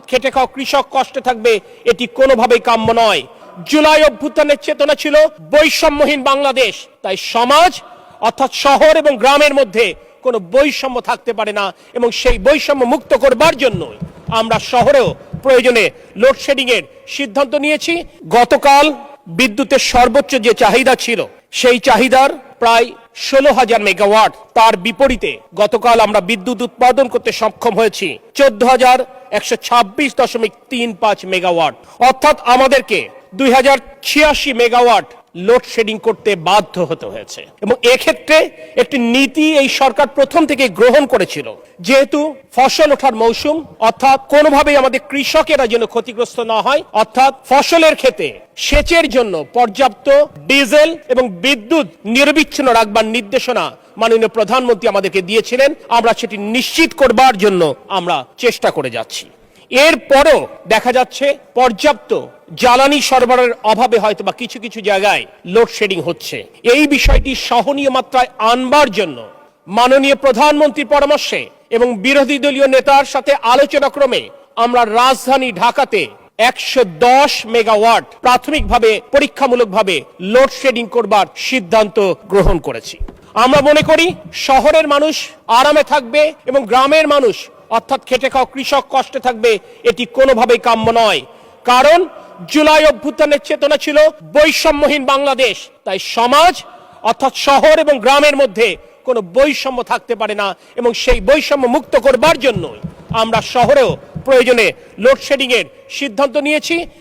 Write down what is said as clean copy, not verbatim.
খেটে খাওয়া কৃষক কষ্টে থাকবে, এটি কোনোভাবেই কাম্য নয়। জুলাই অভ্যুত্থানের চেতনা ছিল বৈষম্যহীন বাংলাদেশ, তাই সমাজ অর্থাৎ শহর এবং গ্রামের মধ্যে কোনো বৈষম্য থাকতে পারে না, এবং সেই বৈষম্য মুক্ত করবার জন্য আমরা শহরেও প্রয়োজনে লোডশেডিং এর সিদ্ধান্ত নিয়েছি। গতকাল বিদ্যুতের সর্বোচ্চ যে চাহিদা ছিল সেই চাহিদার প্রায় 16,000 মেগাওয়াট, তার বিপরীতে গতকাল আমরা বিদ্যুৎ উৎপাদন করতে সক্ষম হয়েছি 14,126.35 মেগাওয়াট, অর্থাৎ আমাদেরকে 2086 মেগাওয়াট লোডশেডিং করতে বাধ্য হতে হয়েছে। এবং এক্ষেত্রে একটি নীতি এই সরকার প্রথম থেকে গ্রহণ করেছিল, যেহেতু ফসল ওঠার মৌসুম, অর্থাৎ কোনোভাবেই আমাদের কৃষকেরা যেন ক্ষতিগ্রস্ত না হয়, অর্থাৎ ফসলের ক্ষেতে সেচের জন্য পর্যাপ্ত ডিজেল এবং বিদ্যুৎ নিরবিচ্ছিন্ন রাখবার নির্দেশনা মাননীয় প্রধানমন্ত্রী আমাদেরকে দিয়েছিলেন। আমরা সেটি নিশ্চিত করবার জন্য আমরা চেষ্টা করে যাচ্ছি। এরপরও দেখা যাচ্ছে পর্যাপ্ত জ্বালানি সরবরাহের অভাবে হয়তো বা কিছু কিছু জায়গায় লোডশেডিং হচ্ছে। এই বিষয়টি সহনীয় মাত্রায় আনবার জন্য মাননীয় প্রধানমন্ত্রীর পরামর্শে এবং বিরোধী দলীয় নেতার সাথে আলোচনা ক্রমে আমরা রাজধানী ঢাকাতে 110 মেগাওয়াট প্রাথমিকভাবে পরীক্ষামূলকভাবে লোডশেডিং করবার সিদ্ধান্ত গ্রহণ করেছি। আমরা মনে করি শহরের মানুষ আরামে থাকবে এবং গ্রামের মানুষ অর্থাৎ খেটে খাওয়া কৃষক কষ্টে থাকবে, এটি কোনোভাবেই কাম্য নয়। কারণ জুলাই অভ্যুত্থানের চেতনা ছিল বৈষম্যহীন বাংলাদেশ, তাই সমাজ অর্থাৎ শহর এবং গ্রামের মধ্যে কোনো বৈষম্য থাকতে পারে না, এবং সেই বৈষম্য মুক্ত করবার জন্য আমরা শহরেও প্রয়োজনে লোডশেডিং এর সিদ্ধান্ত নিয়েছি।